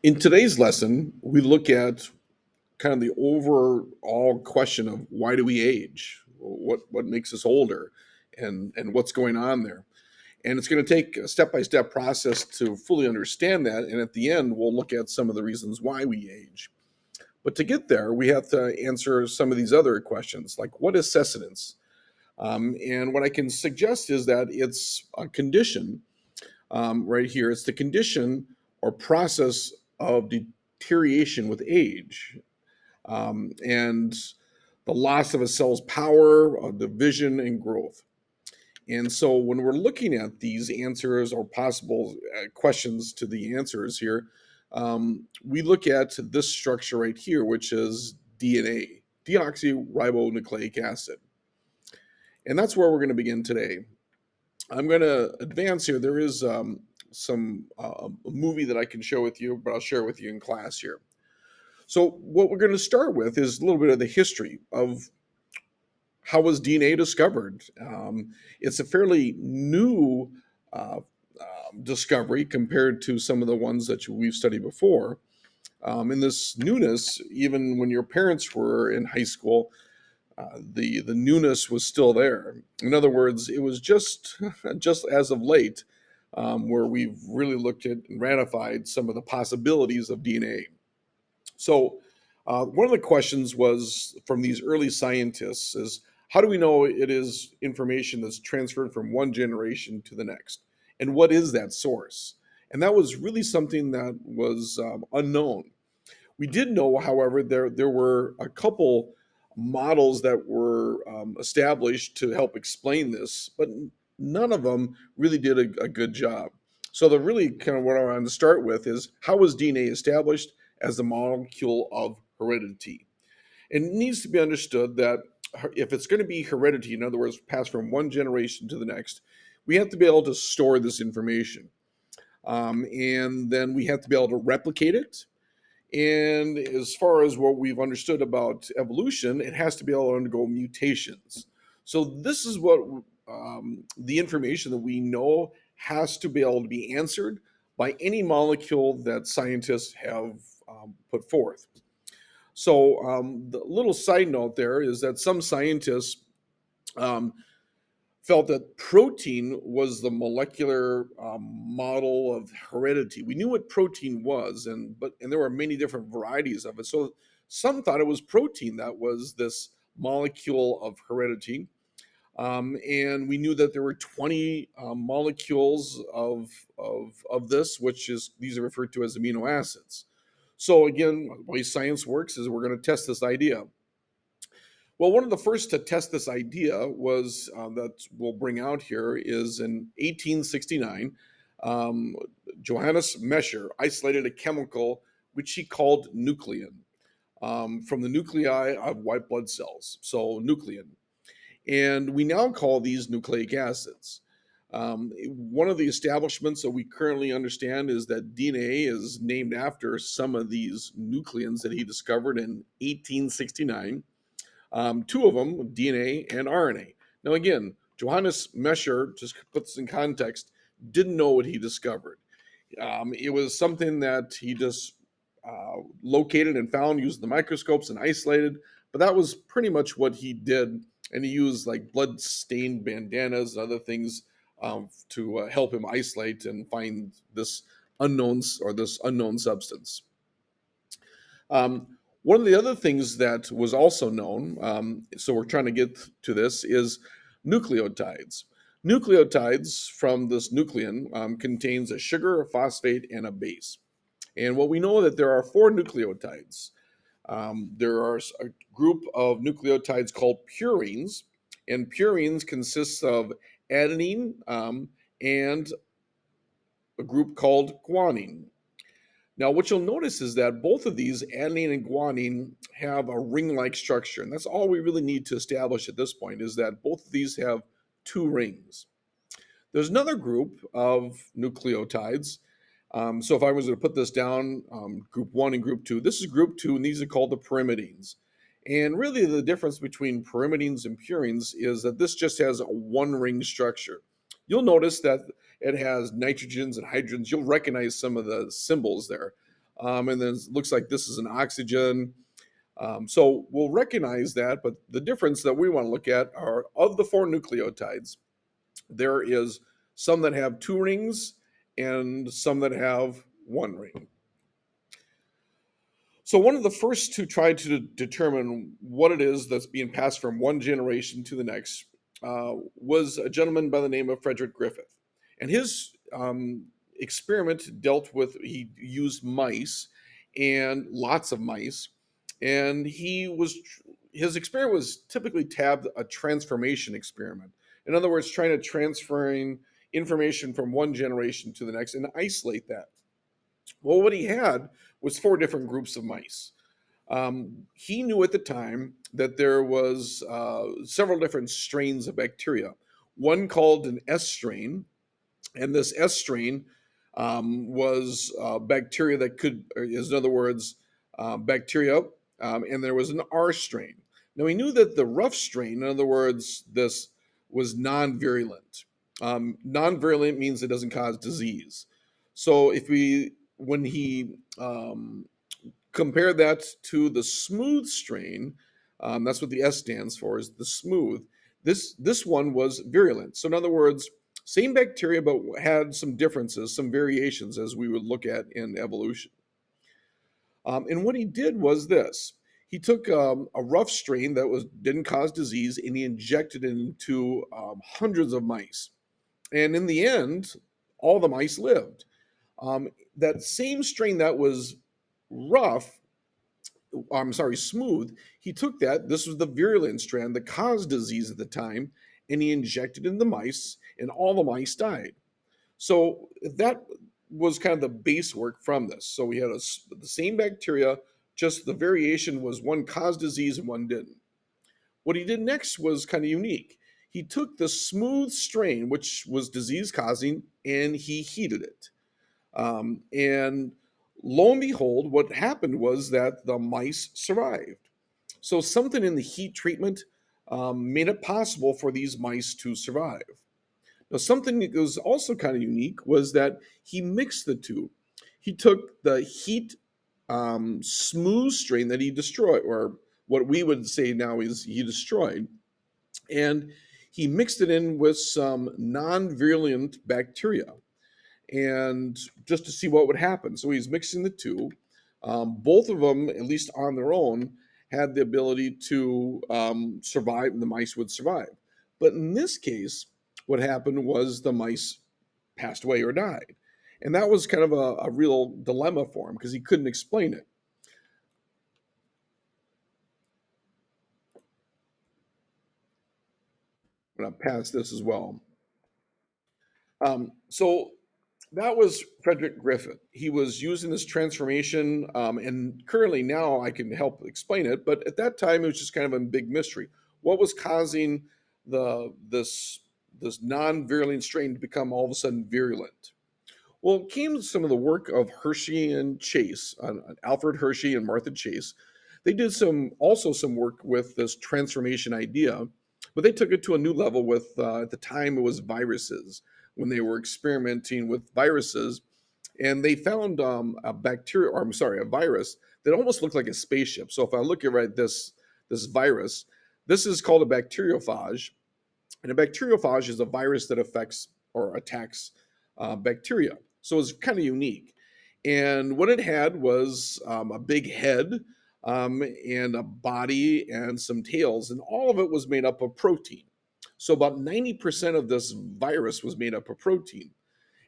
In today's lesson, we look at kind of the overall question of why do we age? What makes us older, and what's going on there? And it's going to take a step-by-step process to fully understand that. And at the end, we'll look at some of the reasons why we age. But to get there, we have to answer some of these other questions, like what is sustenance? And what I can suggest is that it's a condition right here. It's the condition or process of deterioration with age, and the loss of a cell's power, division, and growth. And so when we're looking at these answers or possible questions to the answers here, we look at this structure right here, which is DNA, deoxyribonucleic acid. And that's where we're going to begin today. I'm going to advance here. There is some a movie that I can show with you, but I'll share with you in class here. So what we're going to start with is a little bit of the history of how was DNA discovered. It's a fairly new discovery compared to some of the ones that we've studied before. And this newness, even when your parents were in high school, the newness was still there. In other words, it was just just as of late where we've really looked at and ratified some of the possibilities of DNA. So one of the questions was from these early scientists is how do we know it is information that's transferred from one generation to the next? And what is that source? And that was really something that was unknown. We did know, however, there were a couple models that were established to help explain this, but none of them really did a good job. So the really kind of what I want to start with is how was DNA established as the molecule of heredity? And it needs to be understood that if it's going to be heredity, in other words, passed from one generation to the next, we have to be able to store this information. And then we have to be able to replicate it. And as far as what we've understood about evolution, it has to be able to undergo mutations. So this is what the information that we know has to be able to be answered by any molecule that scientists have put forth. So the little side note there is that some scientists um, felt that protein was the molecular model of heredity. We knew what protein was, and there were many different varieties of it. So some thought it was protein that was this molecule of heredity, and we knew that there were 20 molecules of this, which is these are referred to as amino acids. So again, the way science works is we're going to test this idea. Well, one of the first to test this idea was that we'll bring out here is in 1869. Um, Johannes Mescher isolated a chemical which he called nuclein from the nuclei of white blood cells, so nuclein. And we now call these nucleic acids. One of the establishments that we currently understand is that DNA is named after some of these nucleons that he discovered in 1869. Two of them, DNA and RNA. Now, again, Johannes Mescher, just to put this in context, didn't know what he discovered. It was something that he just located and found using the microscopes and isolated, but that was pretty much what he did. And he used like blood stained bandanas and other things to help him isolate and find this unknown substance. One of the other things that was also known, so we're trying to get to this, is nucleotides. Nucleotides from this nucleon contains a sugar, a phosphate, and a base. And what we know that there are four nucleotides. There are a group of nucleotides called purines, and purines consists of adenine and a group called guanine. Now, what you'll notice is that both of these, adenine and guanine, have a ring-like structure. And that's all we really need to establish at this point, is that both of these have two rings. There's another group of nucleotides. So if I was to put this down, group one and group two, this is group two, and these are called the pyrimidines. And really the difference between pyrimidines and purines is that this just has a one-ring structure. You'll notice that it has nitrogens and hydrogens. You'll recognize some of the symbols there. and then it looks like this is an oxygen. So we'll recognize that, but the difference that we want to look at are of the four nucleotides, there is some that have two rings and some that have one ring. So one of the first to try to determine what it is that's being passed from one generation to the next was a gentleman by the name of Frederick Griffith, and his experiment dealt with he used mice and lots of mice, and his experiment was typically tabbed a transformation experiment. In other words, trying to transferring information from one generation to the next and isolate that. Well, what he had was four different groups of mice. He knew at the time that there was several different strains of bacteria. One called an S strain, and this S strain was bacteria that could, is in other words, bacteria, and there was an R strain. Now he knew that the rough strain, in other words, this was non-virulent. Non-virulent means it doesn't cause disease. So when he compare that to the smooth strain. That's what the S stands for, is the smooth. This one was virulent. So in other words, same bacteria, but had some differences, some variations, as we would look at in evolution. And what he did was this: he took a rough strain that didn't cause disease, and he injected it into hundreds of mice. And in the end, all the mice lived. That same strain that was rough, I'm sorry, smooth, he took that. This was the virulent strand that caused disease at the time, and he injected in the mice, and all the mice died. So that was kind of the base work from this. So we had the same bacteria, just the variation was one caused disease and one didn't. What he did next was kind of unique. He took the smooth strain, which was disease causing, and he heated it. And lo and behold, what happened was that the mice survived. So something in the heat treatment made it possible for these mice to survive. Now, something that was also kind of unique was that he mixed the two. He took the heat smooth strain that he destroyed, or what we would say now is he destroyed, and he mixed it in with some non-virulent bacteria, and just to see what would happen. So he's mixing the two. Both of them, at least on their own, had the ability to survive, and the mice would survive. But in this case, what happened was the mice passed away or died. And that was kind of a real dilemma for him because he couldn't explain it. I'm going to pass this as well. So that was Frederick Griffith. He was using this transformation, and currently now I can help explain it. But at that time, it was just kind of a big mystery. What was causing this non-virulent strain to become all of a sudden virulent? Well, it came to some of the work of Hershey and Chase, Alfred Hershey and Martha Chase. They did some work with this transformation idea, but they took it to a new level with at the time it was viruses, when they were experimenting with viruses, and they found a virus that almost looked like a spaceship. So if I look at this virus, this is called a bacteriophage, and a bacteriophage is a virus that affects or attacks bacteria. So it's kind of unique. And what it had was a big head, and a body and some tails, and all of it was made up of protein. So about 90% of this virus was made up of protein.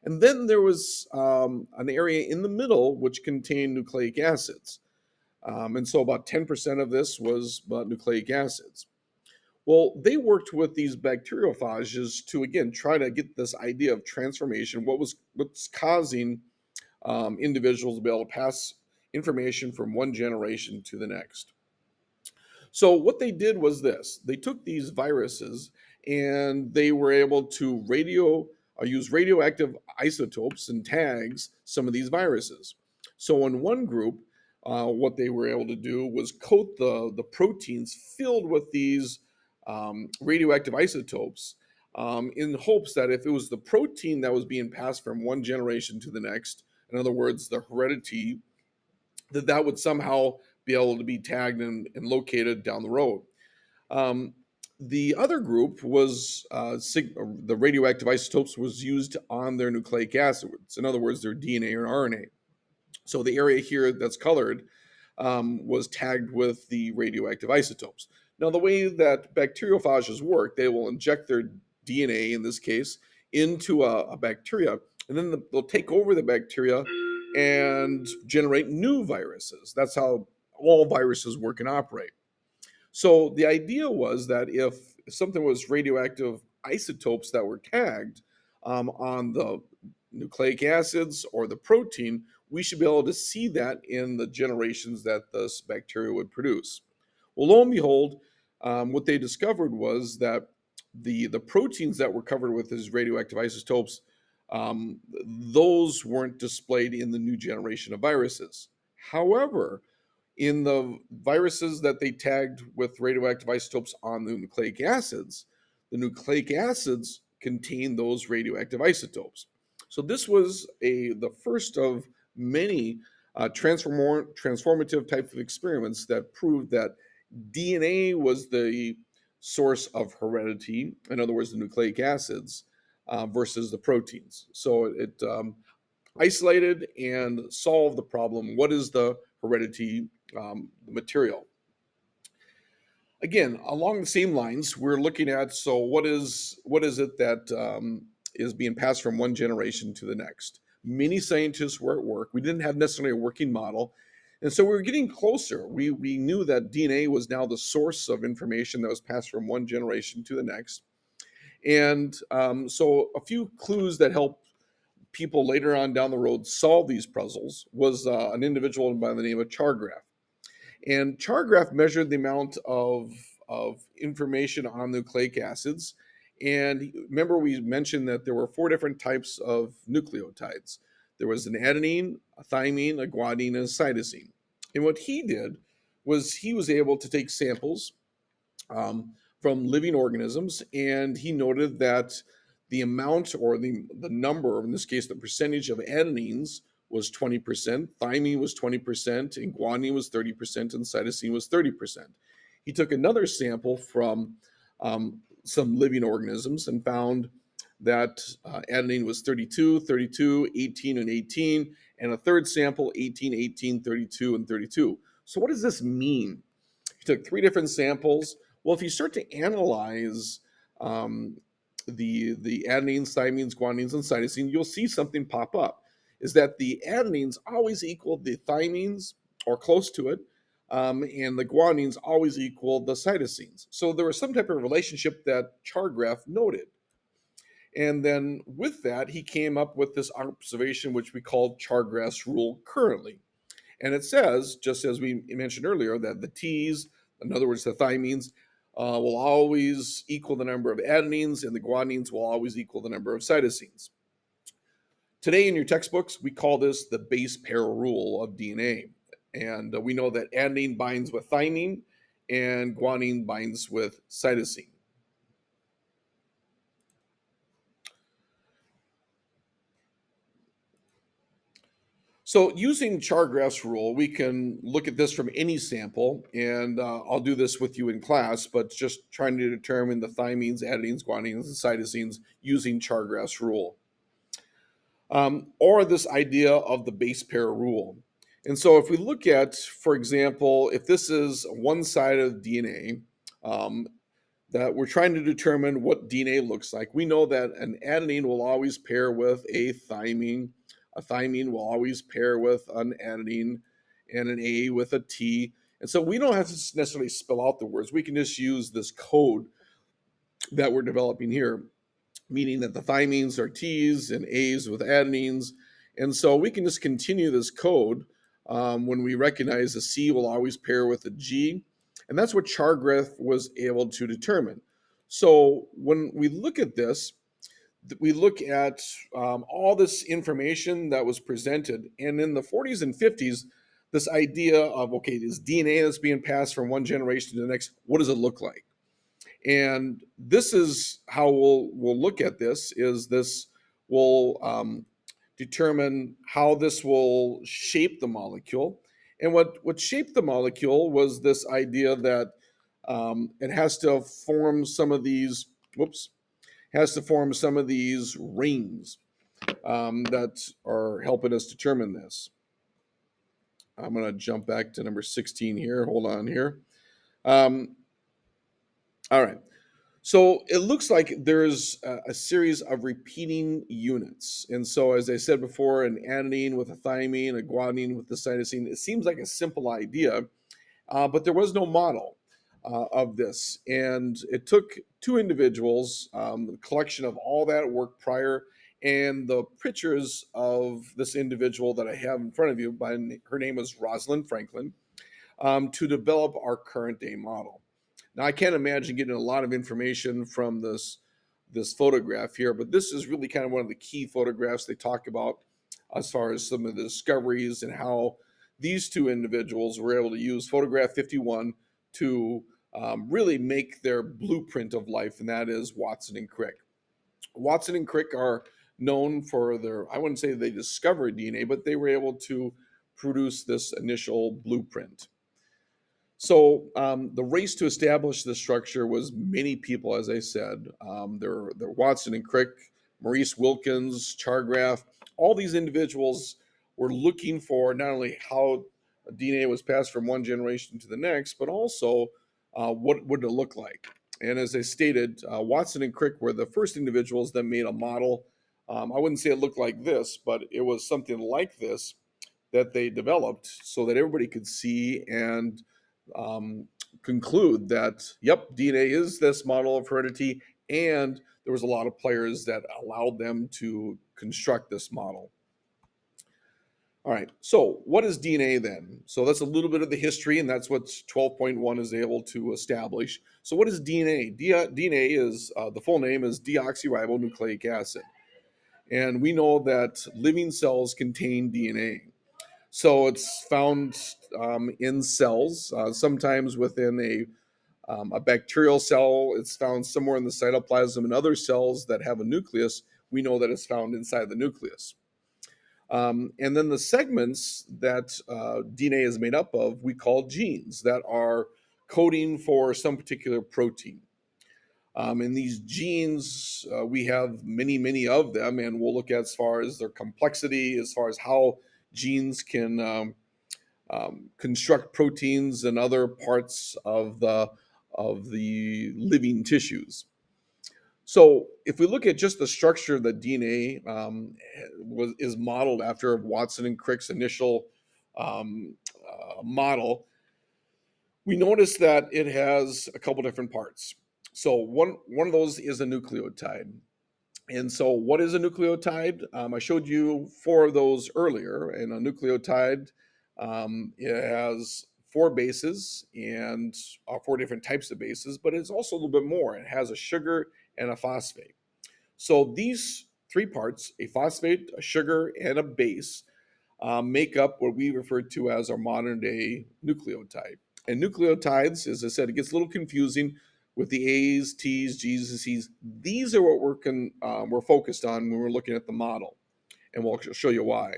And then there was an area in the middle which contained nucleic acids. And so about 10% of this was nucleic acids. Well, they worked with these bacteriophages to again try to get this idea of transformation. What's causing individuals to be able to pass information from one generation to the next. So what they did was this: they took these viruses and they were able to use radioactive isotopes and tags some of these viruses. So in one group, what they were able to do was coat the proteins filled with these radioactive isotopes, in hopes that if it was the protein that was being passed from one generation to the next, in other words, the heredity that would somehow be able to be tagged and located down the road. Um, the other group was the radioactive isotopes was used on their nucleic acids. In other words, their DNA or RNA. So the area here that's colored was tagged with the radioactive isotopes. Now, the way that bacteriophages work, they will inject their DNA, in this case, into a bacteria, and then they'll take over the bacteria and generate new viruses. That's how all viruses work and operate. So the idea was that if something was radioactive isotopes that were tagged on the nucleic acids or the protein, we should be able to see that in the generations that this bacteria would produce. Well, lo and behold, what they discovered was that the proteins that were covered with these radioactive isotopes, those weren't displayed in the new generation of viruses. However, in the viruses that they tagged with radioactive isotopes on the nucleic acids contain those radioactive isotopes. So this was the first of many transformative type of experiments that proved that DNA was the source of heredity, in other words, the nucleic acids, versus the proteins. So it isolated and solved the problem. What is the heredity material? Again, along the same lines, we're looking at, so what is it that is being passed from one generation to the next? Many scientists were at work. We didn't have necessarily a working model. And so we were getting closer. We knew that DNA was now the source of information that was passed from one generation to the next. And so a few clues that help people later on down the road solve these puzzles was an individual by the name of Chargraph. And Chargraph measured the amount of information on nucleic acids. And remember, we mentioned that there were 4 different types of nucleotides. There was an adenine, a thymine, a guanine, and a cytosine. And what he did was he was able to take samples from living organisms, and he noted that the amount or the number, in this case, the percentage of adenines was 20%, thymine was 20%, and guanine was 30%, and cytosine was 30%. He took another sample from some living organisms and found that adenine was 32, 32, 18, and 18, and a third sample, 18, 18, 32, and 32. So what does this mean? He took 3 different samples. Well, if you start to analyze the adenines, thymines, guanines, and cytosine, you'll see something pop up. Is that the adenines always equal the thymines or close to it, and the guanines always equal the cytosines. So there was some type of relationship that Chargraph noted. And then with that, he came up with this observation, which we call Chargraph's rule currently. And it says, just as we mentioned earlier, that the T's, in other words, the thymines, will always equal the number of adenines, and the guanines will always equal the number of cytosines. Today in your textbooks, we call this the base pair rule of DNA. And we know that adenine binds with thymine, and guanine binds with cytosine. So using Chargraph's rule, we can look at this from any sample, and I'll do this with you in class, but just trying to determine the thymines, adenines, guanines, and cytosines using Chargraph's rule. Or this idea of the base pair rule. And so if we look at, for example, if this is one side of DNA, that we're trying to determine what DNA looks like, we know that an adenine will always pair with a thymine will always pair with an adenine, and an A with a T. And so we don't have to necessarily spell out the words. We can just use this code that we're developing here, meaning that the thymines are T's and A's with adenines. And so we can just continue this code when we recognize a C will always pair with a G. And that's what Chargraph was able to determine. So when we look at this, we look at all this information that was presented. And in the 40s and 50s, this idea of, okay, this DNA that's being passed from one generation to the next, what does it look like? And this is how we'll look at this, is this will determine how this will shape the molecule. And what shaped the molecule was this idea that it has to form some of these, whoops, has to form some of these rings that are helping us determine this. I'm going to jump back to number 16 here. Hold on here. Um, all right. So it looks like there's a series of repeating units. And so, as I said before, an adenine with a thymine, a guanine with the cytosine, it seems like a simple idea, but there was no model of this. And it took two individuals, the collection of all that work prior, and the pictures of this individual that I have in front of you. Her name is Rosalind Franklin, to develop our current day model. Now, I can't imagine getting a lot of information from this photograph here, but this is really kind of one of the key photographs they talk about as far as some of the discoveries and how these two individuals were able to use photograph 51 to really make their blueprint of life, and that is Watson and Crick. Watson and Crick are known for their, I wouldn't say they discovered DNA, but they were able to produce this initial blueprint. So the race to establish the structure was many people, as I said. There Watson and Crick, Maurice Wilkins, Chargraph. All these individuals were looking for not only how DNA was passed from one generation to the next, but also what would it look like. And as I stated, Watson and Crick were the first individuals that made a model. I wouldn't say it looked like this, but it was something like this that they developed so that everybody could see and um, conclude that, yep, DNA is this model of heredity, and there was a lot of players that allowed them to construct this model. All right, so what is DNA then? So that's a little bit of the history, and that's what 12.1 is able to establish. So what is DNA? DNA is, the full name is deoxyribonucleic acid. And we know that living cells contain DNA. So it's found in cells, sometimes within a bacterial cell. It's found somewhere in the cytoplasm, and other cells that have a nucleus, we know that it's found inside the nucleus. And then the segments that DNA is made up of, we call genes that are coding for some particular protein. And these genes, we have many, many of them, and we'll look at as far as their complexity, as far as how genes can construct proteins and other parts of the living tissues. So, if we look at just the structure that DNA is modeled after Watson and Crick's initial model, we notice that it has a couple different parts. So, one of those is a nucleotide. And so, what is a nucleotide? I showed you four of those earlier. And a nucleotide, it has four bases and four different types of bases, but it's also a little bit more. It has a sugar and a phosphate. So, these three parts, a phosphate, a sugar, and a base, make up what we refer to as our modern day nucleotide. And nucleotides, as I said, it gets a little confusing with the A's, T's, G's, and C's. These are what we're focused on when we're looking at the model, and we'll show you why.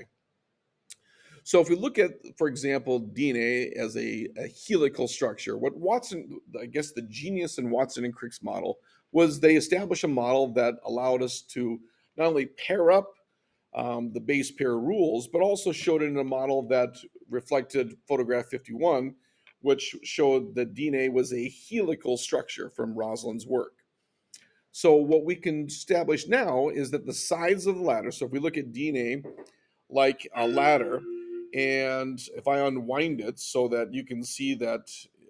So if we look at, for example, DNA as a helical structure, what Watson, I guess the genius in Watson and Crick's model was they established a model that allowed us to not only pair up the base pair rules, but also showed it in a model that reflected photograph 51, which showed that DNA was a helical structure from Rosalind's work. So what we can establish now is that the sides of the ladder, so if we look at DNA like a ladder, and if I unwind it so that you can see that,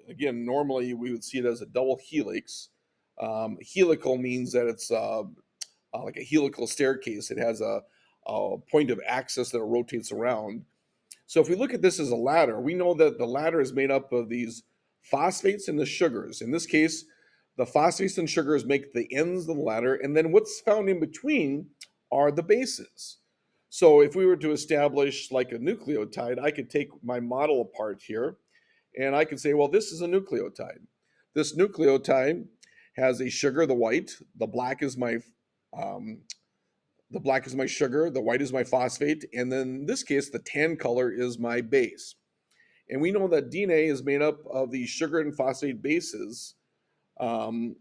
again, normally we would see it as a double helix. Helical means that it's like a helical staircase. It has a point of axis that it rotates around. So if we look at this as a ladder, we know that the ladder is made up of these phosphates and the sugars. In this case, the phosphates and sugars make the ends of the ladder, and then what's found in between are the bases. So if we were to establish like a nucleotide, I could take my model apart here, and I could say, well, this is a nucleotide. This nucleotide has a sugar, the white, um, the black is my sugar, the white is my phosphate, and then in this case, the tan color is my base. And we know that DNA is made up of these sugar and phosphate bases, um,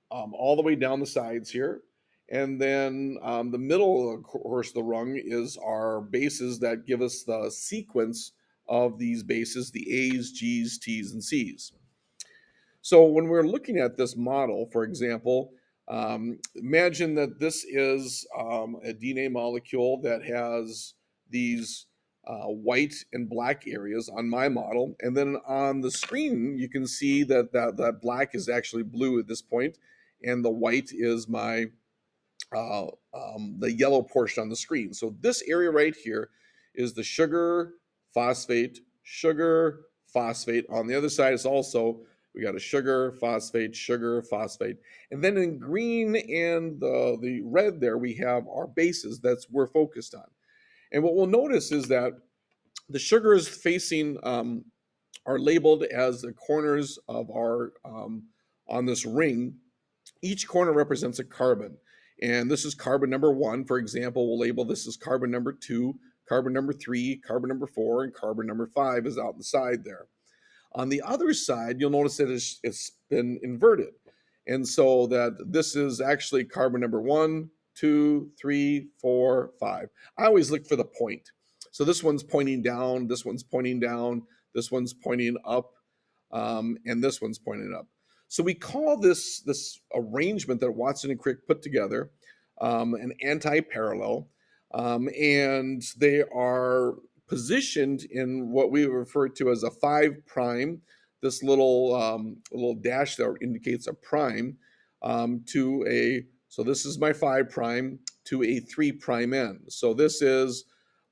all the way down the sides here. And then the middle, of course, of the rung is our bases that give us the sequence of these bases, the A's, G's, T's, and C's. So when we're looking at this model, for example, imagine that this is a DNA molecule that has these white and black areas on my model. And then on the screen, you can see that black is actually blue at this point, and the white is the yellow portion on the screen. So this area right here is the sugar, phosphate. On the other side is also, we got a sugar, phosphate. And then in green and the red there, we have our bases that's we're focused on. And what we'll notice is that the sugars facing are labeled as the corners of our on this ring. Each corner represents a carbon. And this is carbon number 1. For example, we'll label this as carbon number 2, carbon number 3, carbon number 4, and carbon number 5 is out the side there. On the other side, you'll notice that it's been inverted. And so that this is actually carbon number 1, 2, 3, 4, 5. I always look for the point. So this one's pointing down, this one's pointing down, this one's pointing up, and this one's pointing up. So we call this arrangement that Watson and Crick put together an anti-parallel, and they are positioned in what we refer to as a 5 prime. This little dash that indicates a prime to a. So this is my 5 prime to a 3 prime end. So this is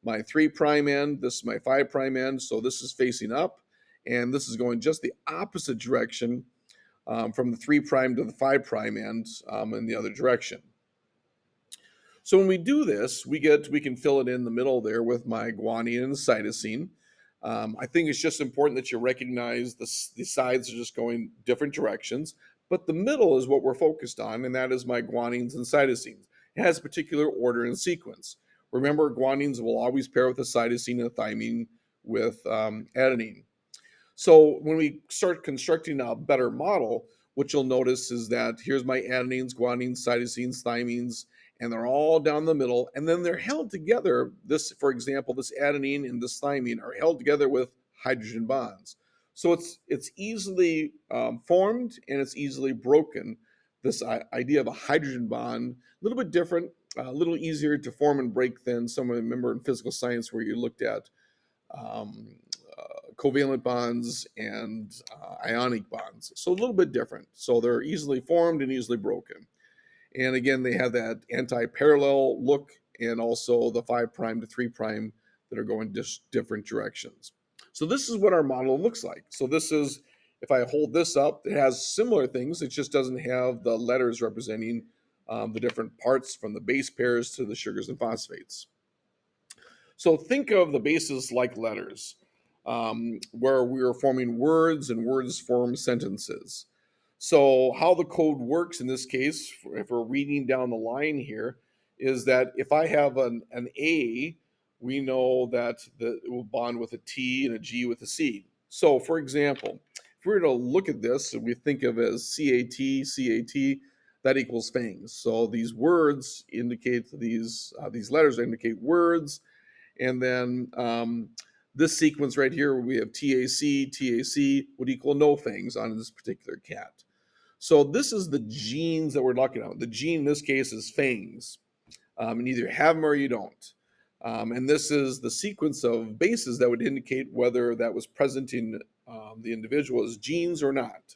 my 3 prime end. This is my 5 prime end. So this is facing up, and this is going just the opposite direction from the 3 prime to the 5 prime end in the other direction. So when we do this, we can fill it in the middle there with my guanine and cytosine. I think it's just important that you recognize the sides are just going different directions, but the middle is what we're focused on, and that is my guanines and cytosines. It has a particular order and sequence. Remember, guanines will always pair with a cytosine and a thymine with adenine. So when we start constructing a better model, what you'll notice is that here's my adenines, guanines, cytosines, thymines, and they're all down the middle. And then they're held together. This, for example, this adenine and this thymine are held together with hydrogen bonds. So it's easily formed and it's easily broken. This idea of a hydrogen bond, a little bit different, a little easier to form and break than some remember in physical science where you looked at covalent bonds and ionic bonds. So a little bit different. So they're easily formed and easily broken. And again, they have that anti-parallel look and also the 5 prime to 3 prime that are going just different directions. So this is what our model looks like. So this is, if I hold this up, it has similar things. It just doesn't have the letters representing the different parts from the base pairs to the sugars and phosphates. So think of the bases like letters, where we are forming words and words form sentences. So how the code works in this case, if we're reading down the line here, is that if I have an A, we know that it will bond with a T and a G with a C. So for example, if we were to look at this, we think of it as CAT, that equals fangs. So these words indicate these letters indicate words, and then this sequence right here, where we have TAC would equal no fangs on this particular cat. So this is the genes that we're looking at. The gene in this case is fangs. And either have them or you don't. And this is the sequence of bases that would indicate whether that was present in the individual's genes or not.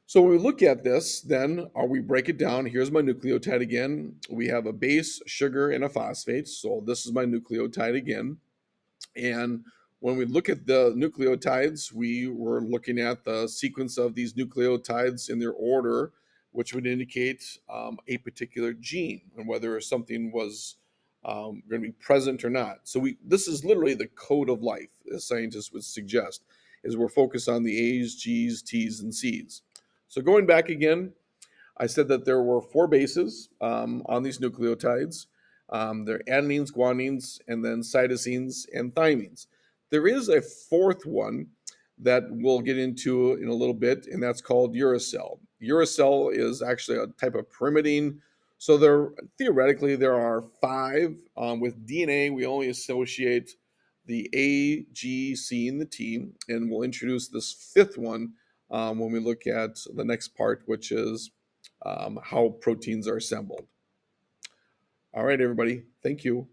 So when we look at this, then we break it down. Here's my nucleotide again. We have a base, sugar, and a phosphate. So this is my nucleotide again. And when we look at the nucleotides, we were looking at the sequence of these nucleotides in their order, which would indicate a particular gene and whether something was going to be present or not. So this is literally the code of life, as scientists would suggest, is we're focused on the A's, G's, T's, and C's. So going back again, I said that there were 4 bases on these nucleotides. They're adenines, guanines, and then cytosines and thymines. There is a fourth one that we'll get into in a little bit, and that's called uracil. Uracil is actually a type of pyrimidine. So theoretically there are five. With DNA, we only associate the A, G, C, and the T, and we'll introduce this fifth one when we look at the next part, which is how proteins are assembled. All right, everybody. Thank you.